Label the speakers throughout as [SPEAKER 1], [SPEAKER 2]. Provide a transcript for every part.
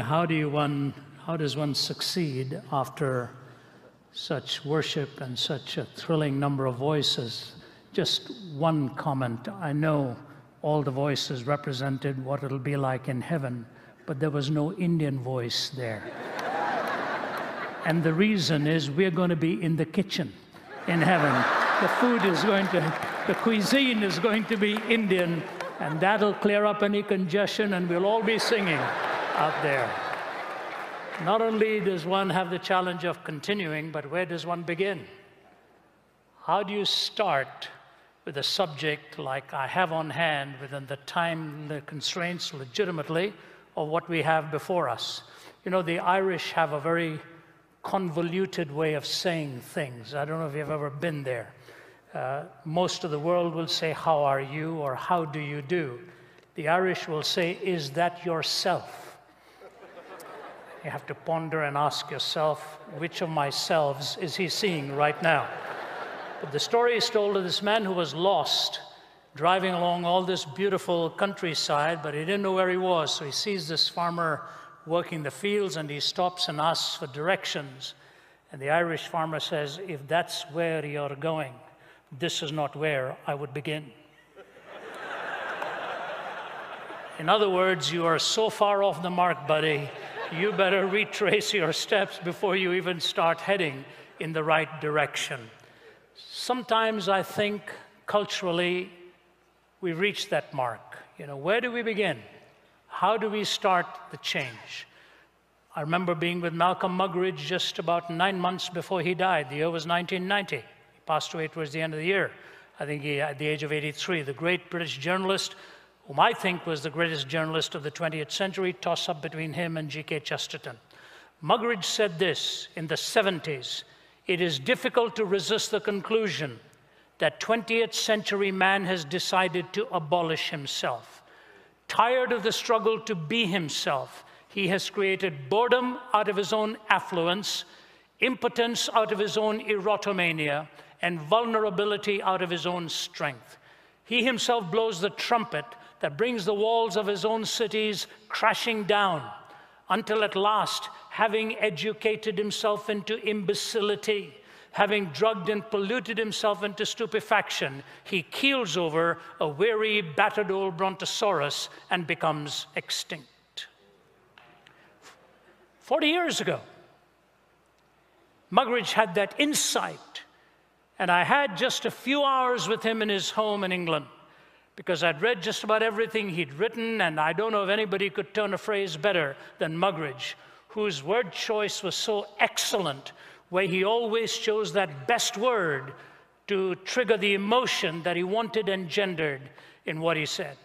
[SPEAKER 1] how does one succeed after such worship and such a thrilling number of voices? Just one comment. I know all the voices represented what it'll be like in heaven, but there was no Indian voice there. And the reason is we're going to be in the kitchen in heaven. The cuisine is going to be Indian, and that'll clear up any congestion, and we'll all be singing out there. Not only does one have the challenge of continuing, but where does one begin? How do you start with a subject like I have on hand within the time, the constraints legitimately of what we have before us? You know, the Irish have a very convoluted way of saying things. I don't know if you've ever been there. Most of the world will say, "How are you?" or "How do you do?" The Irish will say, "Is that yourself?" You have to ponder and ask yourself, which of my selves is he seeing right now? But the story is told of this man who was lost, driving along all this beautiful countryside, but he didn't know where he was. So he sees this farmer working the fields, and he stops and asks for directions. And the Irish farmer says, "If that's where you're going, this is not where I would begin." In other words, you are so far off the mark, buddy, you better retrace your steps before you even start heading in the right direction. Sometimes I think culturally we reach that mark. You know, where do we begin? How do we start the change? I remember being with Malcolm Muggeridge just about 9 months before he died. The year was 1990. He passed away towards the end of the year. I think at the age of 83, the great British journalist, whom I think was the greatest journalist of the 20th century, toss-up between him and G.K. Chesterton. Muggeridge said this in the 70s, "It is difficult to resist the conclusion that 20th century man has decided to abolish himself. Tired of the struggle to be himself, he has created boredom out of his own affluence, impotence out of his own erotomania, and vulnerability out of his own strength. He himself blows the trumpet that brings the walls of his own cities crashing down, until at last, having educated himself into imbecility, having drugged and polluted himself into stupefaction, he keels over a weary, battered old brontosaurus and becomes extinct." 40 years ago, Muggeridge had that insight, and I had just a few hours with him in his home in England, because I'd read just about everything he'd written, and I don't know if anybody could turn a phrase better than Muggeridge, whose word choice was so excellent, where he always chose that best word to trigger the emotion that he wanted engendered in what he said.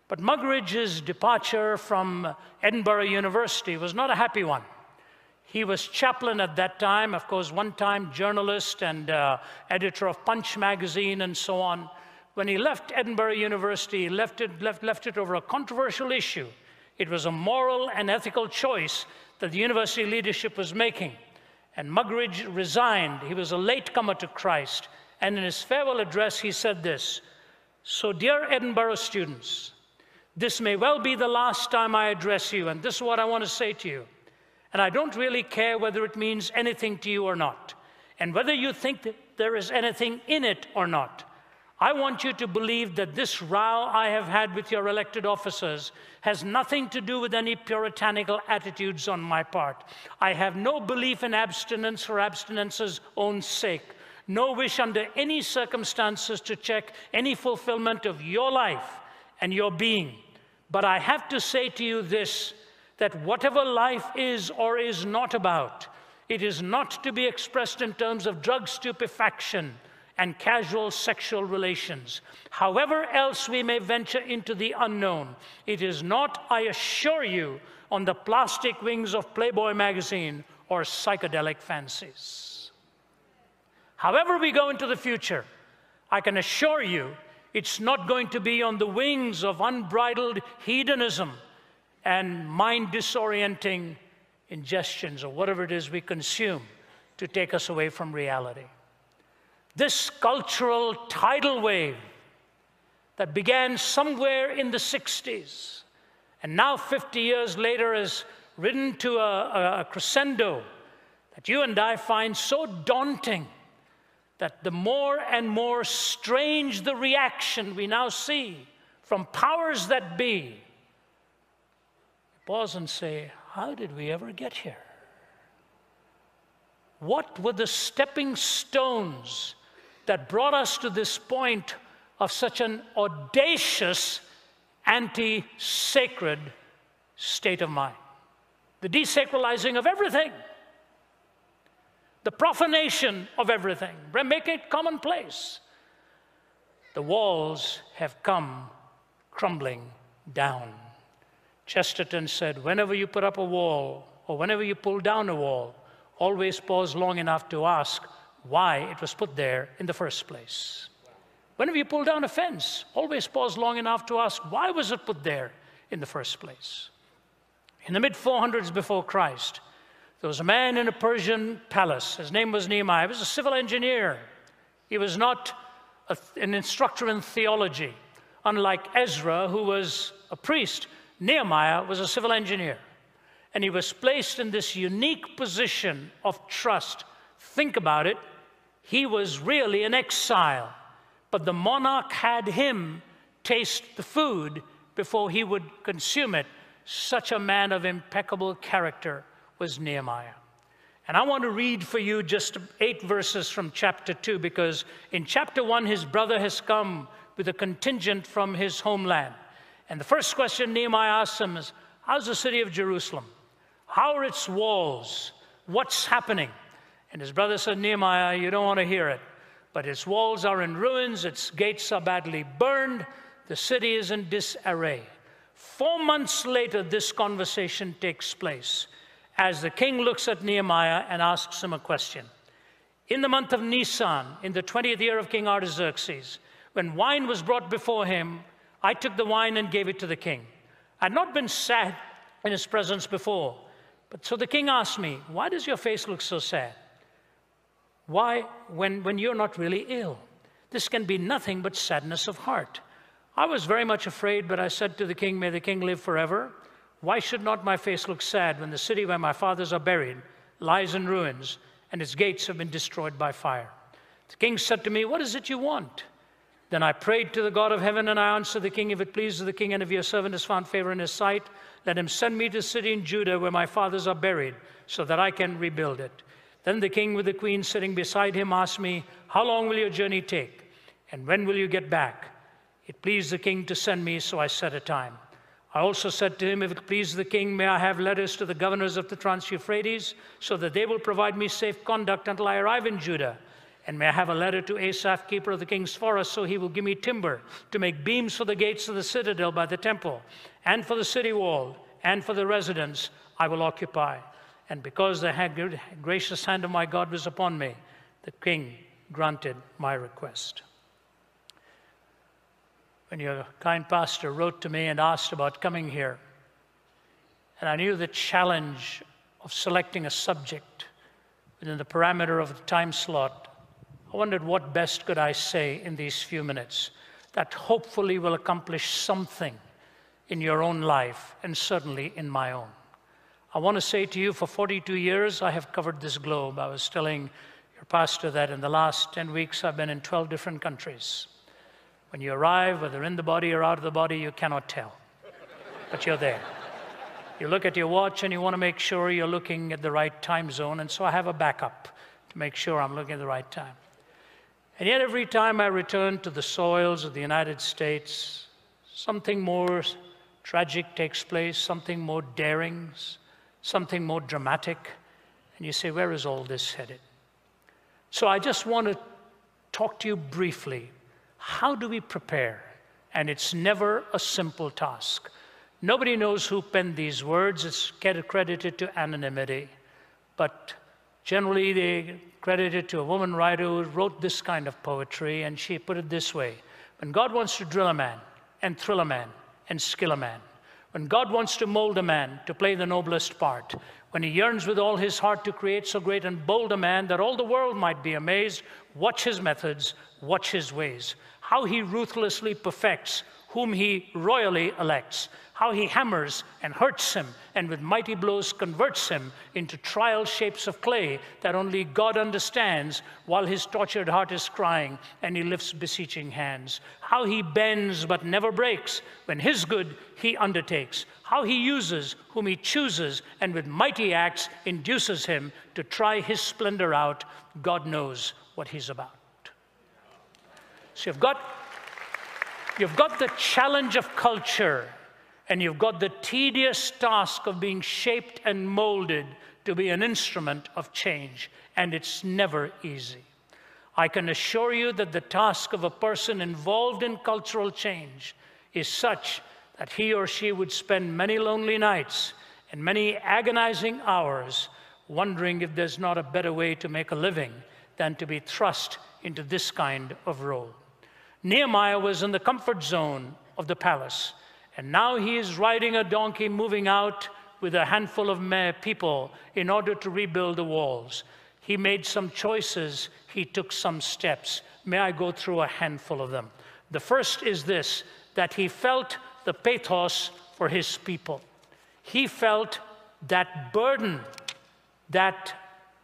[SPEAKER 1] But Muggeridge's departure from Edinburgh University was not a happy one. He was chaplain at that time, of course, one-time journalist and editor of Punch magazine and so on. When he left Edinburgh University, he left it over a controversial issue. It was a moral and ethical choice that the university leadership was making. And Muggeridge resigned. He was a latecomer to Christ. And in his farewell address, he said this, "So, dear Edinburgh students, this may well be the last time I address you, and this is what I want to say to you. And I don't really care whether it means anything to you or not, and whether you think that there is anything in it or not. I want you to believe that this row I have had with your elected officers has nothing to do with any puritanical attitudes on my part. I have no belief in abstinence for abstinence's own sake, no wish under any circumstances to check any fulfillment of your life and your being. But I have to say to you this, that whatever life is or is not about, it is not to be expressed in terms of drug stupefaction and casual sexual relations. However else we may venture into the unknown, it is not, I assure you, on the plastic wings of Playboy magazine or psychedelic fancies. However we go into the future, I can assure you it's not going to be on the wings of unbridled hedonism and mind-disorienting ingestions or whatever it is we consume to take us away from reality. This cultural tidal wave that began somewhere in the 60s, and now 50 years later has ridden to a crescendo that you and I find so daunting that the more and more strange the reaction we now see from powers that be, pause and say, how did we ever get here? What were the stepping stones that brought us to this point of such an audacious, anti-sacred state of mind? The desacralizing of everything, the profanation of everything, making it commonplace. The walls have come crumbling down. Chesterton said, whenever you put up a wall or whenever you pull down a wall, always pause long enough to ask why it was put there in the first place. Whenever you pull down a fence, always pause long enough to ask why was it put there in the first place. In the mid-400s before Christ, there was a man in a Persian palace. His name was Nehemiah. He was a civil engineer. He was not an instructor in theology. Unlike Ezra, who was a priest, Nehemiah was a civil engineer. And he was placed in this unique position of trust. Think about it. He was really an exile. But the monarch had him taste the food before he would consume it. Such a man of impeccable character was Nehemiah. And I want to read for you just 8 verses from chapter 2, because in chapter 1, his brother has come with a contingent from his homeland. And the first question Nehemiah asks him is, how's the city of Jerusalem? How are its walls? What's happening? And his brother said, Nehemiah, you don't want to hear it, but its walls are in ruins, its gates are badly burned, the city is in disarray. 4 months later, this conversation takes place as the king looks at Nehemiah and asks him a question. In the month of Nisan, in the 20th year of King Artaxerxes, when wine was brought before him, I took the wine and gave it to the king. I had not been sad in his presence before. But so the king asked me, why does your face look so sad? Why, when you're not really ill? This can be nothing but sadness of heart. I was very much afraid, but I said to the king, may the king live forever. Why should not my face look sad when the city where my fathers are buried lies in ruins and its gates have been destroyed by fire? The king said to me, what is it you want? Then I prayed to the God of heaven, and I answered the king, if it pleases the king and if your servant has found favor in his sight, let him send me to the city in Judah where my fathers are buried, so that I can rebuild it. Then the king with the queen sitting beside him asked me, how long will your journey take? And when will you get back? It pleased the king to send me, so I set a time. I also said to him, if it pleases the king, may I have letters to the governors of the Trans-Euphrates, so that they will provide me safe conduct until I arrive in Judah. And may I have a letter to Asaph, keeper of the king's forest, so he will give me timber to make beams for the gates of the citadel by the temple, and for the city wall, and for the residence I will occupy. And because the gracious hand of my God was upon me, the king granted my request. When your kind pastor wrote to me and asked about coming here, and I knew the challenge of selecting a subject within the parameter of the time slot, I wondered what best could I say in these few minutes that hopefully will accomplish something in your own life and certainly in my own. I want to say to you, for 42 years, I have covered this globe. I was telling your pastor that in the last 10 weeks, I've been in 12 different countries. When you arrive, whether in the body or out of the body, you cannot tell, but you're there. You look at your watch and you want to make sure you're looking at the right time zone, and so I have a backup to make sure I'm looking at the right time. And yet every time I return to the soils of the United States, something more tragic takes place, something more daring, something more dramatic, and you say, where is all this headed? So I just want to talk to you briefly. How do we prepare? And it's never a simple task. Nobody knows who penned these words. It's credited to anonymity. But generally, they credit it to a woman writer who wrote this kind of poetry, and she put it this way. When God wants to drill a man, and thrill a man, and skill a man, when God wants to mold a man to play the noblest part, when he yearns with all his heart to create so great and bold a man that all the world might be amazed, watch his methods, watch his ways, how he ruthlessly perfects whom he royally elects, how he hammers and hurts him, and with mighty blows converts him into trial shapes of clay that only God understands, while his tortured heart is crying and he lifts beseeching hands. How he bends but never breaks when his good he undertakes. How he uses whom he chooses, and with mighty acts induces him to try his splendor out. God knows what he's about. So you've got the challenge of culture, and you've got the tedious task of being shaped and molded to be an instrument of change, and it's never easy. I can assure you that the task of a person involved in cultural change is such that he or she would spend many lonely nights and many agonizing hours wondering if there's not a better way to make a living than to be thrust into this kind of role. Nehemiah was in the comfort zone of the palace, and now he is riding a donkey moving out with a handful of people in order to rebuild the walls. He made some choices, he took some steps. May I go through a handful of them? The first is this, that he felt the pathos for his people. He felt that burden, that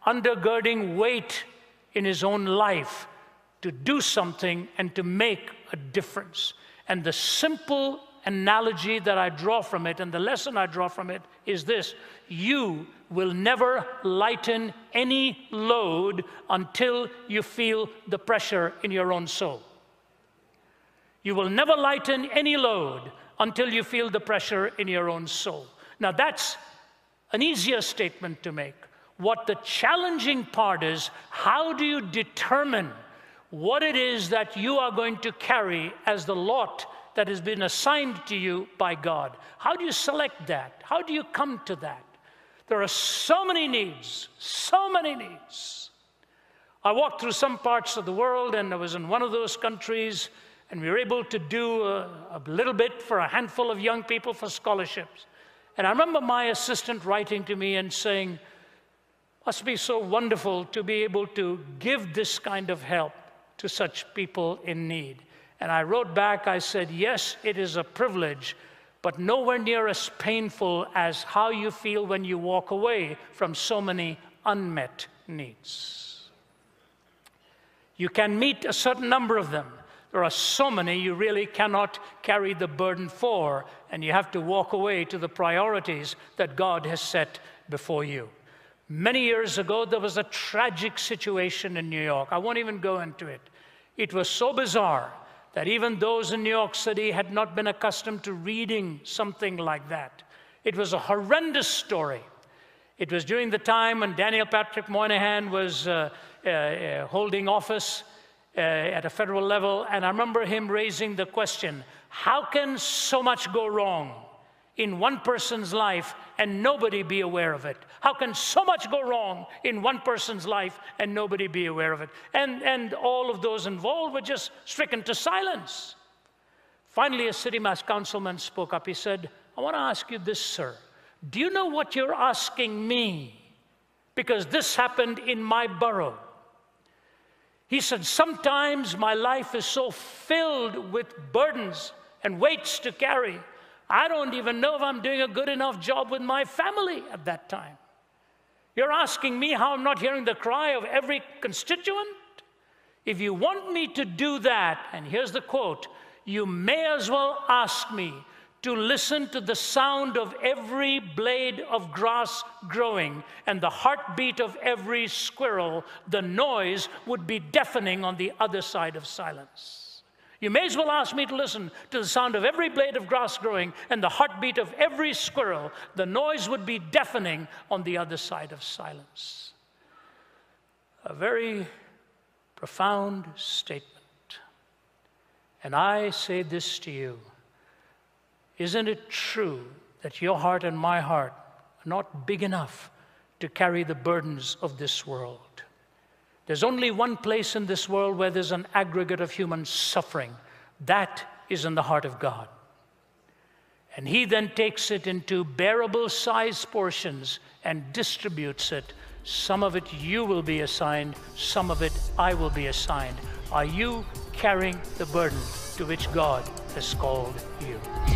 [SPEAKER 1] undergirding weight in his own life to do something and to make a difference. And the simple analogy that I draw from it, and the lesson I draw from it, is this: you will never lighten any load until you feel the pressure in your own soul. You will never lighten any load until you feel the pressure in your own soul. Now that's an easier statement to make. What the challenging part is, how do you determine what it is that you are going to carry as the lot that has been assigned to you by God? How do you select that? How do you come to that? There are so many needs, so many needs. I walked through some parts of the world, and I was in one of those countries, and we were able to do a little bit for a handful of young people for scholarships. And I remember my assistant writing to me and saying, must be so wonderful to be able to give this kind of help to such people in need. And I wrote back, I said, yes, it is a privilege, but nowhere near as painful as how you feel when you walk away from so many unmet needs. You can meet a certain number of them. There are so many you really cannot carry the burden for, and you have to walk away to the priorities that God has set before you. Many years ago, there was a tragic situation in New York. I won't even go into it. It was so bizarre that even those in New York City had not been accustomed to reading something like that. It was a horrendous story. It was during the time when Daniel Patrick Moynihan was holding office at a federal level, and I remember him raising the question, how can so much go wrong in one person's life and nobody be aware of it? How can so much go wrong in one person's life and nobody be aware of it? And all of those involved were just stricken to silence. Finally, a city councilman spoke up. He said, I want to ask you this, sir. Do you know what you're asking me? Because this happened in my borough. He said, sometimes my life is so filled with burdens and weights to carry, I don't even know if I'm doing a good enough job with my family at that time. You're asking me how I'm not hearing the cry of every constituent? If you want me to do that, and here's the quote, you may as well ask me to listen to the sound of every blade of grass growing and the heartbeat of every squirrel. The noise would be deafening on the other side of silence. You may as well ask me to listen to the sound of every blade of grass growing and the heartbeat of every squirrel. The noise would be deafening on the other side of silence. A very profound statement. And I say this to you. Isn't it true that your heart and my heart are not big enough to carry the burdens of this world? There's only one place in this world where there's an aggregate of human suffering. That is in the heart of God. And He then takes it into bearable size portions and distributes it. Some of it you will be assigned, some of it I will be assigned. Are you carrying the burden to which God has called you.